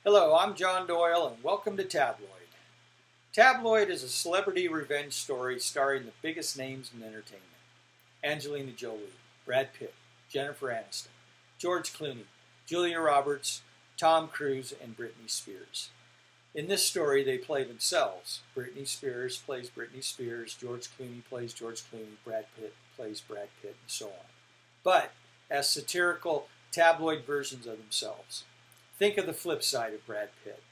Hello, I'm John Doyle, and welcome to Tabloid. Tabloid is a celebrity revenge story starring the biggest names in entertainment. Angelina Jolie, Brad Pitt, Jennifer Aniston, George Clooney, Julia Roberts, Tom Cruise, and Britney Spears. In this story, they play themselves. Britney Spears plays Britney Spears, George Clooney plays George Clooney, Brad Pitt plays Brad Pitt, and so on. But as satirical tabloid versions of themselves. Think of the flip side of Brad Pitt.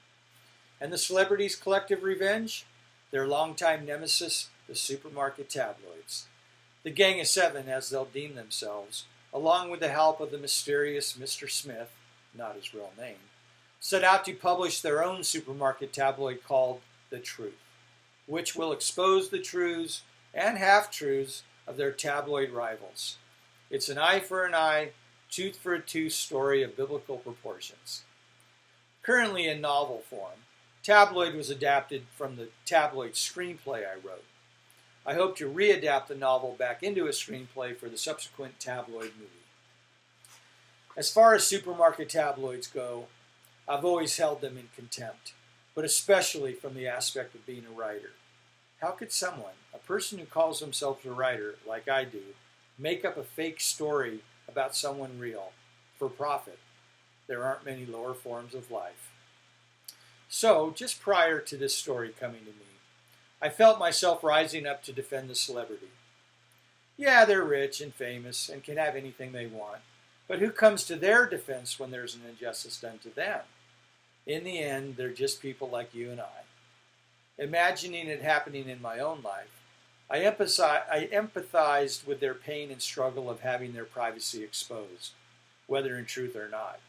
And the celebrities' collective revenge? Their longtime nemesis, the supermarket tabloids. The Gang of Seven, as they'll deem themselves, along with the help of the mysterious Mr. Smith, not his real name, set out to publish their own supermarket tabloid called The Truth, which will expose the truths and half-truths of their tabloid rivals. It's an eye for an eye, tooth for a tooth story of biblical proportions. Currently in novel form, Tabloid was adapted from the Tabloid screenplay I wrote. I hope to readapt the novel back into a screenplay for the subsequent Tabloid movie. As far as supermarket tabloids go, I've always held them in contempt, but especially from the aspect of being a writer. How could someone, a person who calls themselves a writer, like I do, make up a fake story about someone real for profit? There aren't many lower forms of life. So, just prior to this story coming to me, I felt myself rising up to defend the celebrity. Yeah, they're rich and famous and can have anything they want, but who comes to their defense when there's an injustice done to them? In the end, they're just people like you and I. Imagining it happening in my own life, I empathized with their pain and struggle of having their privacy exposed, whether in truth or not.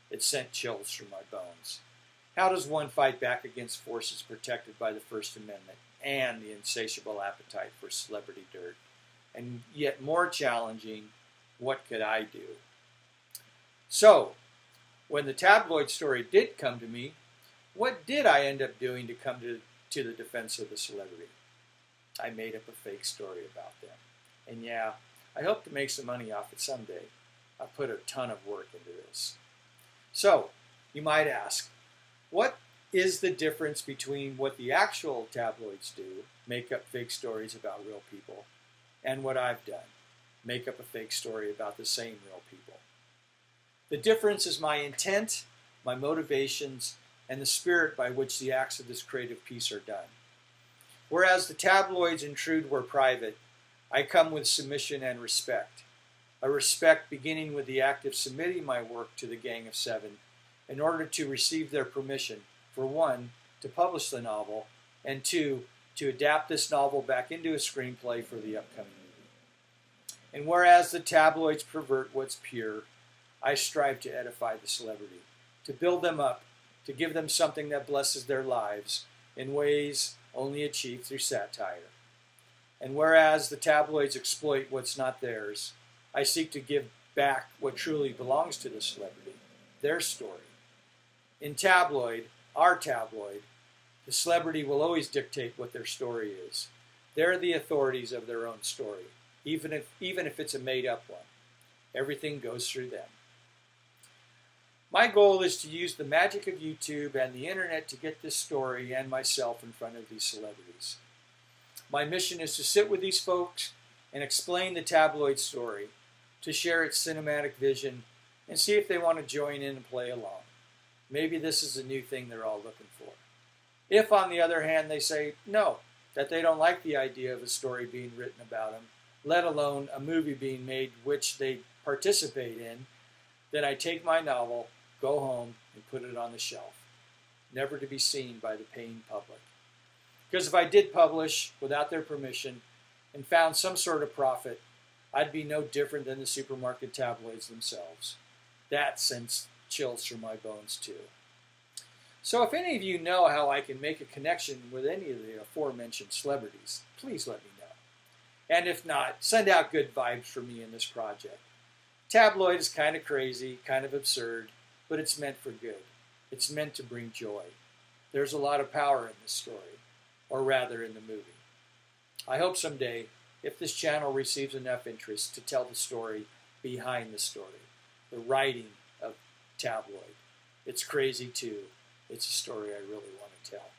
It sent chills through my bones. How does one fight back against forces protected by the First Amendment and the insatiable appetite for celebrity dirt? And yet more challenging, what could I do? So, when the tabloid story did come to me, what did I end up doing to come to the defense of the celebrity? I made up a fake story about them. And yeah, I hope to make some money off it someday. I've put a ton of work into this. So, you might ask, what is the difference between what the actual tabloids do, make up fake stories about real people, and what I've done, make up a fake story about the same real people? The difference is my intent, my motivations, and the spirit by which the acts of this creative piece are done. Whereas the tabloids intrude where private, I come with submission and respect. A respect beginning with the act of submitting my work to the Gang of Seven in order to receive their permission, for one, to publish the novel, and two, to adapt this novel back into a screenplay for the upcoming movie. And whereas the tabloids pervert what's pure, I strive to edify the celebrity, to build them up, to give them something that blesses their lives in ways only achieved through satire. And whereas the tabloids exploit what's not theirs, I seek to give back what truly belongs to the celebrity, their story. In Tabloid, our tabloid, the celebrity will always dictate what their story is. They're the authorities of their own story, even if it's a made-up one. Everything goes through them. My goal is to use the magic of YouTube and the internet to get this story and myself in front of these celebrities. My mission is to sit with these folks and explain the tabloid story, to share its cinematic vision, and see if they want to join in and play along. Maybe this is a new thing they're all looking for. If, on the other hand, they say no, that they don't like the idea of a story being written about them, let alone a movie being made which they participate in, then I take my novel, go home, and put it on the shelf, never to be seen by the paying public. Because if I did publish without their permission and found some sort of profit, I'd be no different than the supermarket tabloids themselves. That sends chills through my bones too. So if any of you know how I can make a connection with any of the aforementioned celebrities, please let me know. And if not, send out good vibes for me in this project. Tabloid is kind of crazy, kind of absurd, but it's meant for good. It's meant to bring joy. There's a lot of power in this story, or rather in the movie. I hope someday, if this channel receives enough interest, to tell the story behind the story, the writing of Tabloid. It's crazy too, it's a story I really want to tell.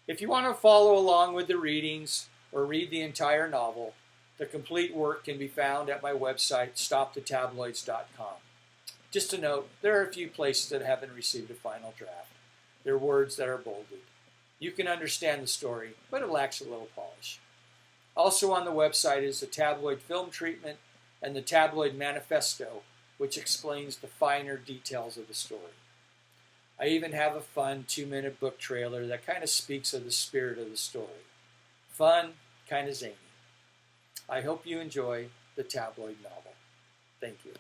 If you want to follow along with the readings or read the entire novel, the complete work can be found at my website, stopthetabloids.com. Just a note, there are a few places that haven't received a final draft. There are words that are bolded. You can understand the story, but it lacks a little polish. Also on the website is the tabloid film treatment and the tabloid manifesto, which explains the finer details of the story. I even have a fun 2-minute book trailer that kind of speaks of the spirit of the story. Fun, kind of zany. I hope you enjoy the tabloid novel. Thank you.